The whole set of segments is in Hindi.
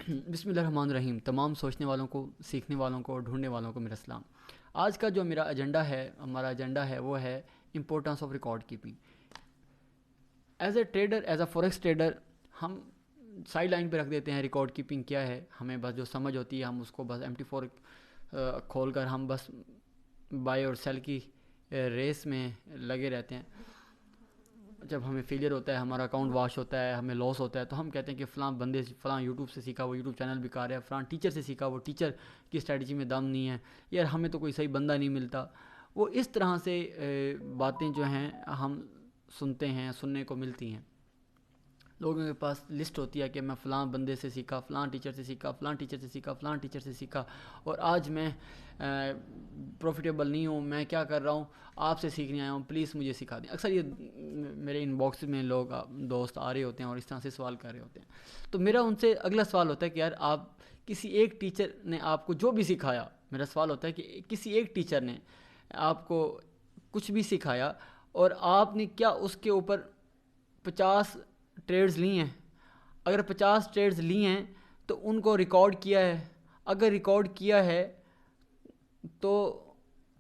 बिस्मिल्लाहिर्रहमानिर्रहीम। तमाम सोचने वालों को, सीखने वालों को, ढूंढने वालों को मेरा सलाम। आज का जो मेरा एजेंडा है, हमारा एजेंडा है, वो है importance of record keeping. As a trader, as a forex trader, हम साइड लाइन पे रख देते हैं रिकॉर्ड कीपिंग क्या है। हमें बस जो समझ होती है हम उसको बस MT4 खोल कर हम बस बाय और सेल की रेस में लगे रहते हैं। जब हमें फेलियर होता है, हमारा अकाउंट वॉश होता है, हमें लॉस होता है, तो हम कहते हैं कि फ़लाँ बंदे फ़लाँ यूट्यूब से सीखा, वो यूट्यूब चैनल बेकार है, फ़लाँ टीचर से सीखा, वो टीचर की स्ट्रेटजी में दम नहीं है, यार हमें तो कोई सही बंदा नहीं मिलता। वो इस तरह से बातें जो हैं हम सुनते हैं, सुनने को मिलती हैं। लोगों के पास लिस्ट होती है कि मैं फ़लाँ बंदे से सीखा, फ़लाँ टीचर से सीखा, फ़लाँ टीचर से सीखा, फ़लाँ टीचर से सीखा, और आज मैं प्रॉफिटेबल नहीं हूँ, मैं क्या कर रहा हूँ, आपसे सीखने आया हूँ, प्लीज़ मुझे सिखा दें। अक्सर ये मेरे इनबॉक्स में लोग दोस्त आ रहे होते हैं और इस तरह से सवाल कर रहे होते हैं। तो मेरा उनसे अगला सवाल होता है कि यार आप किसी एक टीचर ने आपको जो भी सिखाया, मेरा सवाल होता है कि किसी एक टीचर ने आपको कुछ भी सिखाया और आपने क्या उसके ऊपर 50 ट्रेड्स ली हैं। अगर 50 ट्रेड्स ली हैं तो उनको रिकॉर्ड किया है। अगर रिकॉर्ड किया है तो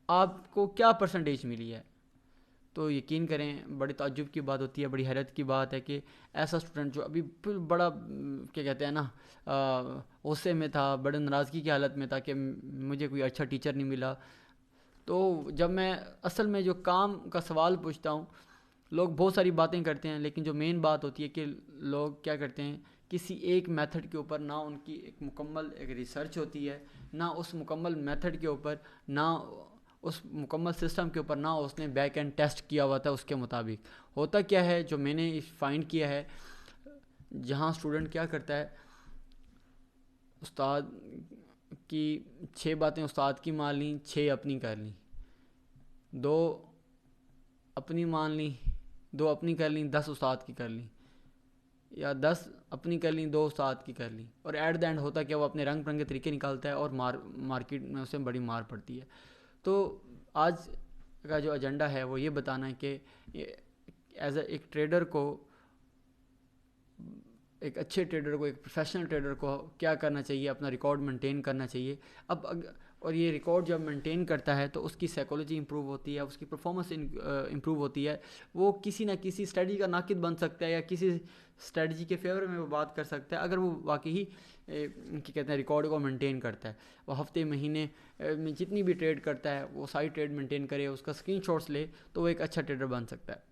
आपको क्या परसेंटेज मिली है। तो यकीन करें, बड़ी ताज्जुब की बात होती है, बड़ी हैरत की बात है कि ऐसा स्टूडेंट जो अभी बड़ा क्या कहते हैं ना, गुस्से में था, बड़े नाराज़गी की हालत में था कि मुझे कोई अच्छा टीचर नहीं मिला। तो जब मैं असल में जो काम का सवाल पूछता हूँ, लोग बहुत सारी बातें करते हैं, लेकिन जो मेन बात होती है कि लोग क्या करते हैं, किसी एक मेथड के ऊपर ना उनकी एक मुकम्मल एक रिसर्च होती है, ना उस मुकम्मल मेथड के ऊपर, ना उस मुकम्मल सिस्टम के ऊपर, ना उसने बैक एंड टेस्ट किया हुआ था उसके मुताबिक। होता क्या है, जो मैंने फाइंड किया है, जहाँ स्टूडेंट क्या करता है, उस्ताद की 6 बातें उस्ताद की मान ली, 6 अपनी कर ली, 2 अपनी मान ली, 2 अपनी कर ली, 10 उस्ताद की कर ली, या 10 अपनी कर ली, 2 उस्ताद की कर ली, और एट द एंड होता क्या, वो अपने रंग बिरंगे तरीके निकालता है और मार्केट में उसे बड़ी मार पड़ती है। तो आज का जो एजेंडा है वो ये बताना है कि एज एक ट्रेडर को, एक अच्छे ट्रेडर को, एक प्रोफेशनल ट्रेडर को क्या करना चाहिए, अपना रिकॉर्ड मेंटेन करना चाहिए। और ये रिकॉर्ड जब मेंटेन करता है तो उसकी साइकोलॉजी इंप्रूव होती है, उसकी परफॉर्मेंस इंप्रूव होती है। वो किसी ना किसी स्ट्रेटजी का नाकिद बन सकता है, या किसी स्ट्रेटजी के फेवर में वो बात कर सकता है, अगर वो वाकई ही क्या कहते हैं रिकॉर्ड को मेंटेन करता है। वो हफ्ते महीने में जितनी भी ट्रेड करता है वो सारी ट्रेड मेंटेन करे, उसका स्क्रीनशॉट्स ले, तो वो एक अच्छा ट्रेडर बन सकता है।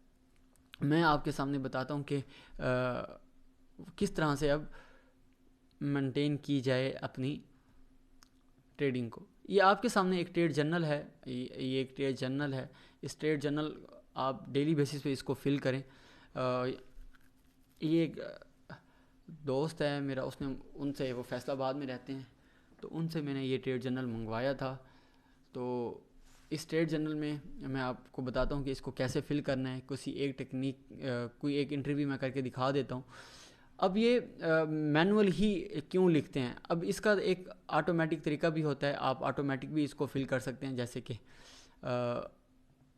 मैं आपके सामने बताता हूँ कि किस तरह से अब मेंटेन की जाए अपनी ट्रेडिंग को। ये आपके सामने एक ट्रेड जर्नल है, ये एक ट्रेड जर्नल है। इस ट्रेड जर्नल आप डेली बेसिस पे इसको फिल करें। ये एक दोस्त है मेरा, उसने उनसे, वो फैसलाबाद में रहते हैं, तो उनसे मैंने ये ट्रेड जर्नल मंगवाया था। तो इस ट्रेड जर्नल में मैं आपको बताता हूँ कि इसको कैसे फ़िल करना है। किसी एक टेक्निक, कोई एक इंटरव्यू मैं करके दिखा देता हूँ। अब ये मैनुअल ही क्यों लिखते हैं, अब इसका एक ऑटोमेटिक तरीका भी होता है, आप ऑटोमेटिक भी इसको फिल कर सकते हैं। जैसे कि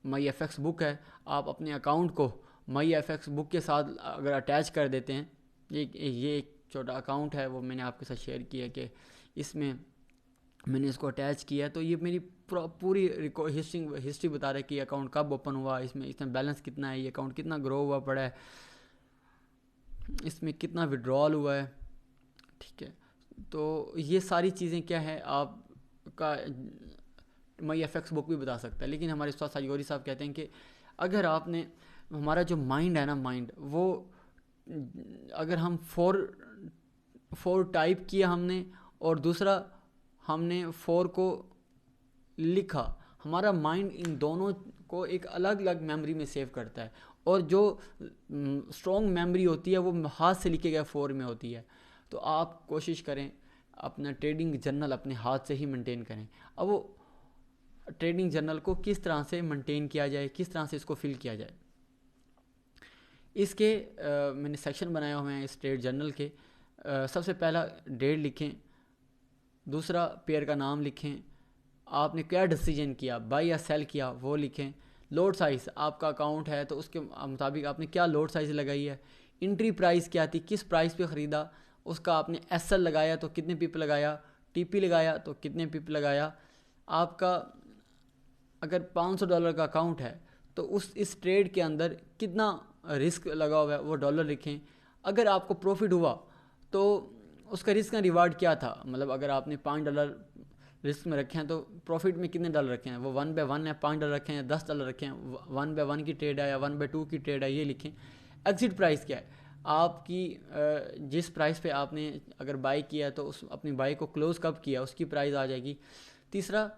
माई एफ एक्स बुक है, आप अपने अकाउंट को माई एफ एक्स बुक के साथ अगर अटैच कर देते हैं, ये एक छोटा अकाउंट है, वो मैंने आपके साथ शेयर किया कि इसमें मैंने इसको अटैच किया, तो ये मेरी पूरी हिस्ट्री बता रहा है कि अकाउंट कब ओपन हुआ, इसमें बैलेंस कितना है, ये अकाउंट कितना ग्रो हुआ पड़ा है, इसमें कितना विड्रॉल हुआ है। ठीक है, तो ये सारी चीज़ें क्या है आपका मई एफ एक्स बुक भी बता सकता है। लेकिन हमारे उस्ताद साजिगौरी साहब कहते हैं कि अगर आपने, हमारा जो माइंड है ना, माइंड वो, अगर हम फोर टाइप किया हमने, और दूसरा हमने 4 को लिखा, हमारा माइंड इन दोनों को एक अलग अलग मेमोरी में सेव करता है, और जो स्ट्रॉन्ग मेमोरी होती है वो हाथ से लिखे गए 4 में होती है। तो आप कोशिश करें अपना ट्रेडिंग जर्नल अपने हाथ से ही मेंटेन करें। अब वो ट्रेडिंग जर्नल को किस तरह से मेंटेन किया जाए, किस तरह से इसको फिल किया जाए, इसके मैंने सेक्शन बनाए हुए हैं इस ट्रेड जर्नल के। सबसे पहला डेट लिखें, दूसरा पेयर का नाम लिखें, आपने क्या डिसीजन किया, बाई या सेल किया वो लिखें। लोड साइज़, आपका अकाउंट है तो उसके मुताबिक आपने क्या लोड साइज़ लगाई है। एंट्री प्राइस क्या थी, किस प्राइस पे ख़रीदा उसका आपने SL लगाया तो कितने पिप लगाया, TP लगाया तो कितने पिप लगाया। आपका अगर $500 का अकाउंट है तो इस ट्रेड के अंदर कितना रिस्क लगा हुआ है वो डॉलर लिखें। अगर आपको प्रॉफिट हुआ तो उसका रिस्क का रिवार्ड क्या था, मतलब अगर आपने $5 रिस्क में रखे हैं तो प्रॉफिट में कितने डॉलर रखे हैं, वो 1/1 है, $5 रखे हैं, $10 रखे हैं, 1/1 की ट्रेड है या 1/2 की ट्रेड है, ये लिखें। एग्जिट प्राइस क्या है, आपकी जिस प्राइस पे आपने अगर बाई किया तो उस अपनी बाई को क्लोज कब किया उसकी प्राइस आ जाएगी। तीसरा,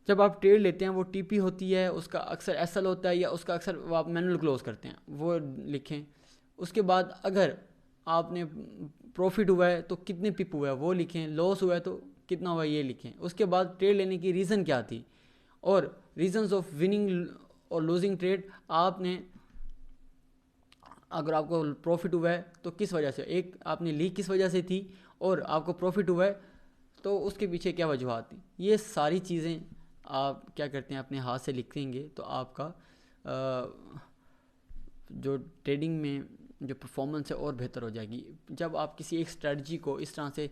जब आप ट्रेड लेते हैं वो टीपी होती है, उसका अक्सर एसएल होता है या उसका अक्सर वो आप मैनुअल क्लोज करते हैं, वो लिखें। उसके बाद अगर आपने प्रॉफिट हुआ है तो कितने पिप हुआ है वो लिखें, लॉस हुआ है तो कितना हुआ ये लिखें। उसके बाद ट्रेड लेने की रीज़न क्या थी और रीजंस ऑफ विनिंग और लूजिंग ट्रेड, आपने अगर आपको प्रॉफिट हुआ है तो किस वजह से, एक आपने ली किस वजह से थी और आपको प्रॉफिट हुआ है तो उसके पीछे क्या वजूहत थी। ये सारी चीज़ें आप क्या करते हैं अपने हाथ से लिखेंगे तो आपका जो ट्रेडिंग में जो परफॉर्मेंस है और बेहतर हो जाएगी। जब आप किसी एक स्ट्रेटजी को इस तरह से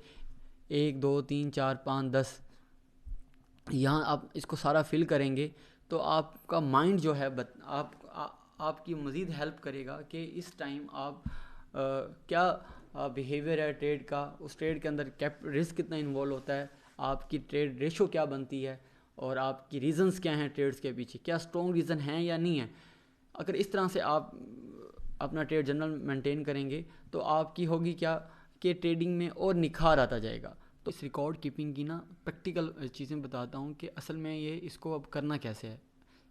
1 2 3 4 5 10 यहाँ आप इसको सारा फिल करेंगे तो आपका माइंड जो है आपकी मज़ीद हेल्प करेगा कि इस टाइम आप क्या बिहेवियर है ट्रेड का, उस ट्रेड के अंदर कैप रिस्क कितना इन्वॉल्व होता है, आपकी ट्रेड रेशो क्या बनती है और आपकी रीज़न्स क्या हैं ट्रेड्स के पीछे, क्या स्ट्रॉन्ग रीज़न हैं या नहीं है। अगर इस तरह से आप अपना ट्रेड जर्नल मेंटेन करेंगे तो आपकी होगी क्या कि ट्रेडिंग में और निखार आता जाएगा। तो इस रिकॉर्ड कीपिंग की ना प्रैक्टिकल चीज़ें बताता हूँ कि असल में ये इसको अब करना कैसे है,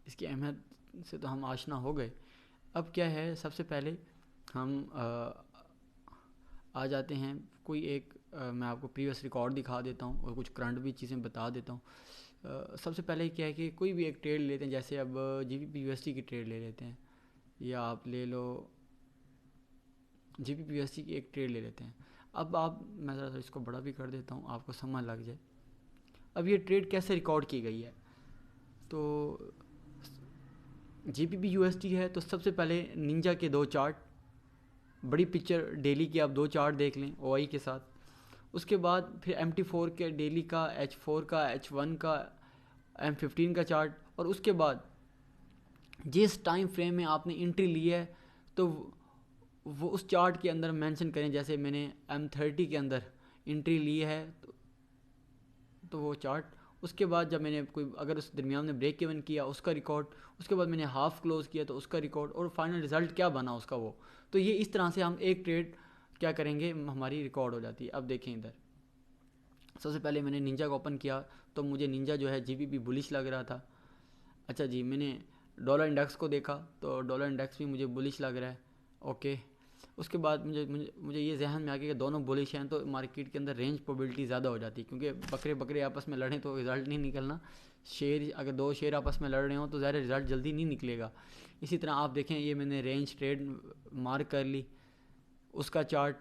इसकी अहमियत से तो हम आशना हो गए। अब क्या है, सबसे पहले हम आ जाते हैं कोई एक मैं आपको प्रीवियस रिकॉर्ड दिखा देता हूँ और कुछ करंट भी चीज़ें बता देता हूँ। सबसे पहले क्या है कि कोई भी एक ट्रेड लेते हैं, जैसे अब GBP/USD की ट्रेड ले लेते हैं या आप ले लो GBP/USD की एक ट्रेड ले लेते हैं। अब आप, मैं ज़रा सा इसको बड़ा भी कर देता हूँ आपको समझ लग जाए। अब ये ट्रेड कैसे रिकॉर्ड की गई है, तो GBP/USD है तो सबसे पहले निंजा के 2 चार्ट, बड़ी पिक्चर डेली की आप 2 चार्ट देख लें OI के साथ। उसके बाद फिर MT4 के डेली का, H4 का, H1 का, M15 का चार्ट, और उसके बाद जिस टाइम फ्रेम में आपने एंट्री ली है तो वो उस चार्ट के अंदर मेंशन करें। जैसे मैंने M30 के अंदर एंट्री ली है तो वो चार्ट, उसके बाद जब मैंने कोई अगर उस दरमियान में ब्रेक इवन किया उसका रिकॉर्ड, उसके बाद मैंने हाफ क्लोज किया तो उसका रिकॉर्ड, और फाइनल रिजल्ट क्या बना उसका वो। तो ये इस तरह से हम एक ट्रेड क्या करेंगे हमारी रिकॉर्ड हो जाती है। अब देखें इधर, सबसे पहले मैंने निंजा को ओपन किया तो मुझे निंजा जो है GBP बुलिश लग रहा था। अच्छा जी, मैंने डॉलर इंडेक्स को देखा तो डॉलर इंडेक्स भी मुझे बुलिश लग रहा है। ओके, उसके बाद मुझे मुझे मुझे ये जहन में आ गया कि दोनों बुलिश हैं तो मार्केट के अंदर रेंज प्रोबेबिलिटी ज़्यादा हो जाती है, क्योंकि बकरे बकरे आपस में लड़ें तो रिज़ल्ट नहीं निकलना। शेयर अगर 2 शेयर आपस में लड़ रहे हो तो ज़्यादा रिज़ल्ट जल्दी नहीं निकलेगा। इसी तरह आप देखें, ये मैंने रेंज ट्रेड मार्क कर ली, उसका चार्ट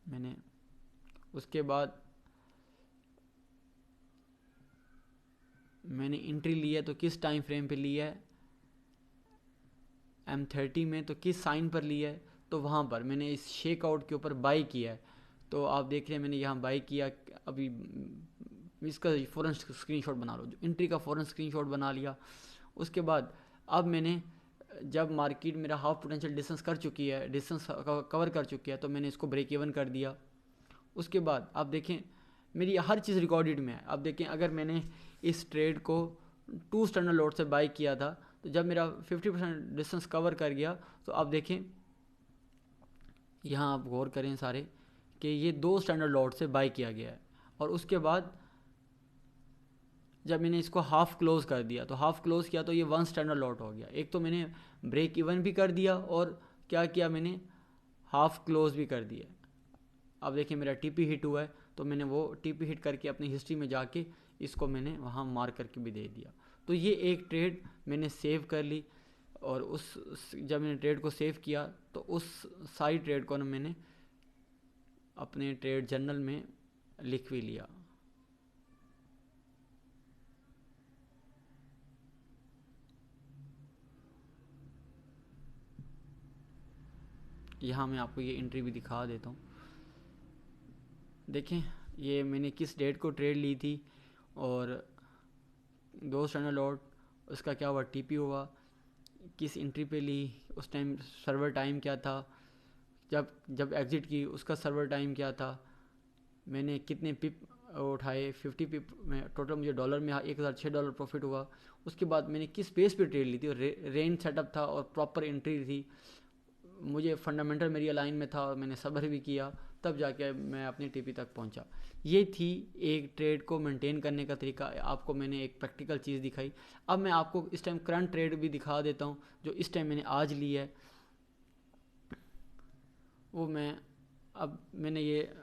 मैंने, उसके बाद मैंने एंट्री ली है तो किस टाइम फ्रेम पे ली है, M30 में, तो किस साइन पर ली है, तो वहाँ पर मैंने इस शेक आउट के ऊपर बाई किया है। तो आप देख रहे हैं मैंने यहाँ बाई किया। अभी इसका फ़ौरन स्क्रीनशॉट बना लो, जो एंट्री का फ़ौरन स्क्रीनशॉट बना लिया। उसके बाद अब मैंने जब मार्केट मेरा हाफ पोटेंशियल डिस्टेंस कर चुकी है, डिस्टेंस कवर कर चुकी है, तो मैंने इसको ब्रेक इवन कर दिया। उसके बाद आप देखें मेरी हर चीज़ रिकॉर्डेड में है। अब देखें अगर मैंने इस ट्रेड को 2 स्टैंडर्ड लॉट से बाई किया था तो जब मेरा 50% डिस्टेंस कवर कर गया तो आप देखें यहाँ आप गौर करें सारे कि ये 2 स्टैंडर्ड लॉट से बाई किया गया है। और उसके बाद जब मैंने इसको हाफ़ क्लोज़ कर दिया तो हाफ़ क्लोज़ किया तो ये 1 स्टैंडर्ड लॉट हो गया। एक तो मैंने ब्रेक इवन भी कर दिया और क्या किया मैंने, हाफ़ क्लोज़ भी कर दिया। अब देखिए मेरा TP हिट हुआ है तो मैंने वो TP हिट करके अपनी हिस्ट्री में जाके इसको मैंने वहाँ मार्क करके भी दे दिया। तो ये एक ट्रेड मैंने सेव कर ली, और जब मैंने ट्रेड को सेव किया तो उस सारी ट्रेड को ना मैंने अपने ट्रेड जर्नल में लिख भी लिया। यहाँ मैं आपको ये एंट्री भी दिखा देता हूँ। देखें ये मैंने किस डेट को ट्रेड ली थी और 2 स्टैंडर्ड लॉट, उसका क्या हुआ, टीपी हुआ, किस एंट्री पे ली, उस टाइम सर्वर टाइम क्या था, जब जब एग्ज़िट की उसका सर्वर टाइम क्या था, मैंने कितने पिप उठाए, 50 पिप में टोटल मुझे डॉलर में $1006 प्रॉफिट हुआ। उसके बाद मैंने किस बेस पे ट्रेड ली थी, और रेंज सेटअप था और प्रॉपर एंट्री थी, मुझे फंडामेंटल मेरी अलाइन में था और मैंने सब्र भी किया, तब जाके मैं अपनी टीपी तक पहुंचा। ये थी एक ट्रेड को मेंटेन करने का तरीका। आपको मैंने एक प्रैक्टिकल चीज़ दिखाई। अब मैं आपको इस टाइम करंट ट्रेड भी दिखा देता हूँ जो इस टाइम मैंने आज ली है। वो मैं अब मैंने ये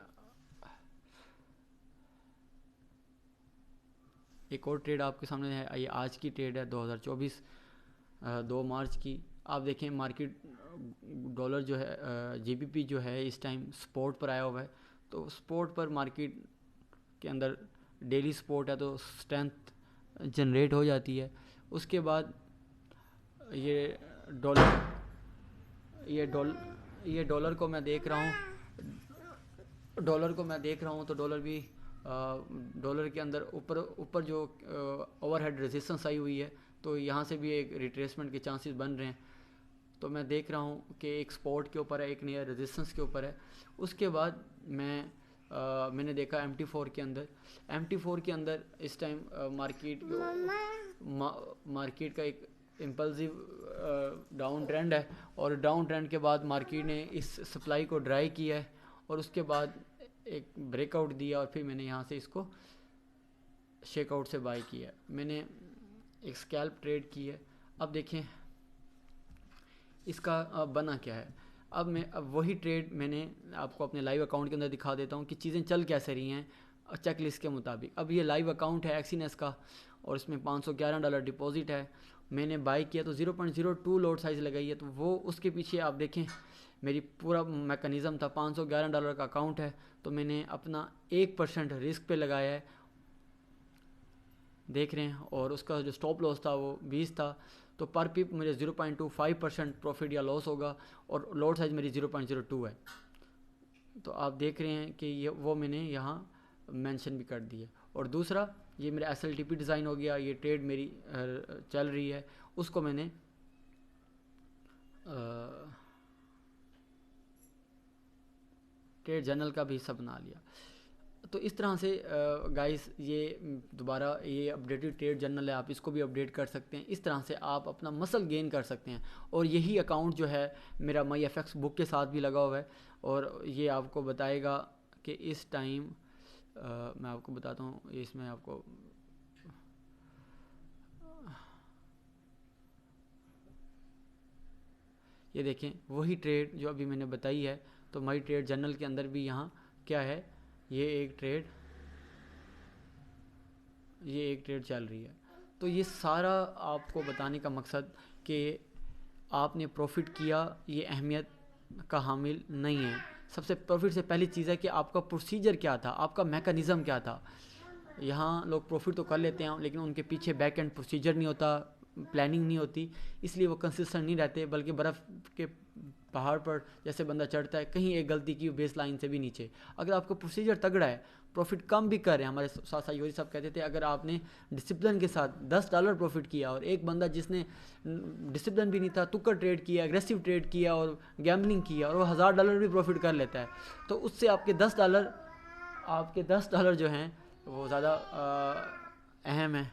एक और ट्रेड आपके सामने है, ये आज की ट्रेड है 2024 2 मार्च की। आप देखें मार्केट डॉलर जो है जीबीपी जो है इस टाइम सपोर्ट पर आया हुआ है। तो सपोर्ट पर मार्केट के अंदर डेली सपोर्ट है तो स्ट्रेंथ जनरेट हो जाती है। उसके बाद ये डॉलर ये डॉलर को मैं देख रहा हूँ, तो डॉलर भी डॉलर के अंदर ऊपर ऊपर जो ओवरहेड रेजिस्टेंस आई हुई है, तो यहाँ से भी एक रिट्रेसमेंट के चांसेस बन रहे हैं। तो मैं देख रहा हूँ कि एक सपोर्ट के ऊपर है, एक नया रेजिस्टेंस के ऊपर है। उसके बाद मैंने देखा MT4 के अंदर इस टाइम मार्केट का एक इम्पल्सिव डाउन ट्रेंड है, और डाउन ट्रेंड के बाद मार्केट ने इस सप्लाई को ड्राई किया है और उसके बाद एक ब्रेकआउट दिया और फिर मैंने यहाँ से इसको शेकआउट से बाय किया। मैंने एक स्कैल्प ट्रेड की है। अब देखें इसका बना क्या है। अब वही ट्रेड मैंने आपको अपने लाइव अकाउंट के अंदर दिखा देता हूँ कि चीज़ें चल कैसे रही हैं चेकलिस्ट के मुताबिक। अब ये लाइव अकाउंट है एक्सीनेस का और इसमें $511 डिपॉजिट है। मैंने बाई किया तो 0.02 लॉट साइज़ लगाई है, तो वो उसके पीछे आप देखें मेरी पूरा मैकेनिज़्म था। $511 का अकाउंट है तो मैंने अपना 1% रिस्क पे लगाया है, देख रहे हैं, और उसका जो स्टॉप लॉस था वो 20 था। तो पर पिप मुझे 0.25% प्रॉफिट या लॉस होगा और लॉट साइज़ मेरी 0.02 है। तो आप देख रहे हैं कि ये वो मैंने यहाँ मेंशन भी कर दिया। और दूसरा ये मेरा SLTP डिज़ाइन हो गया, ये ट्रेड मेरी चल रही है, उसको मैंने ट्रेड जर्नल का भी हिस्सा बना लिया। तो इस तरह से गाइस ये दोबारा ये अपडेटेड ट्रेड जर्नल है, आप इसको भी अपडेट कर सकते हैं। इस तरह से आप अपना मसल गेन कर सकते हैं। और यही अकाउंट जो है मेरा MyFX बुक के साथ भी लगा हुआ है और ये आपको बताएगा कि इस टाइम मैं आपको बताता हूँ, इसमें आपको ये देखें वही ट्रेड जो अभी मैंने बताई है। तो माई ट्रेड जर्नल के अंदर भी यहाँ क्या है, ये एक ट्रेड चल रही है। तो ये सारा आपको बताने का मकसद कि आपने प्रॉफिट किया ये अहमियत का हामिल नहीं है। सबसे प्रॉफिट से पहली चीज़ है कि आपका प्रोसीजर क्या था, आपका मैकेनिज़्म क्या था। यहाँ लोग प्रॉफिट तो कर लेते हैं लेकिन उनके पीछे बैक एंड प्रोसीजर नहीं होता, प्लानिंग नहीं होती, इसलिए वो कंसिस्टेंट नहीं रहते। बल्कि बर्फ़ के पहाड़ पर जैसे बंदा चढ़ता है, कहीं एक गलती की बेस लाइन से भी नीचे। अगर आपका प्रोसीजर तगड़ा है, प्रॉफिट कम भी कर रहे हैं, हमारे साथ साहयोगी साहब कहते थे अगर आपने डिसिप्लिन के साथ $10 प्रॉफिट किया और एक बंदा जिसने डिसिप्लिन भी नहीं था, तुक्का ट्रेड किया, एग्रेसिव ट्रेड किया और गैम्बलिंग किया और वो $1000 भी प्रॉफिट कर लेता है, तो उससे आपके $10 जो हैं वो ज़्यादा अहम है।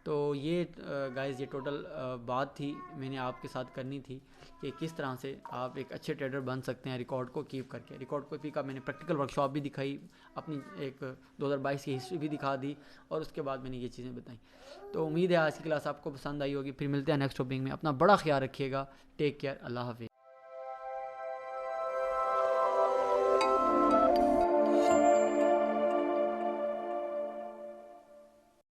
तो ये गाइस ये टोटल बात थी मैंने आपके साथ करनी थी कि किस तरह से आप एक अच्छे ट्रेडर बन सकते हैं रिकॉर्ड को कीप करके। रिकॉर्ड कॉपी का मैंने प्रैक्टिकल वर्कशॉप भी दिखाई, अपनी एक 2022 की हिस्ट्री भी दिखा दी और उसके बाद मैंने ये चीज़ें बताई। तो उम्मीद है आज की क्लास आपको पसंद आई होगी। फिर मिलते हैं नेक्स्ट टॉपिक में। अपना बड़ा ख्याल रखिएगा। Take care. अल्लाह हाफिज़।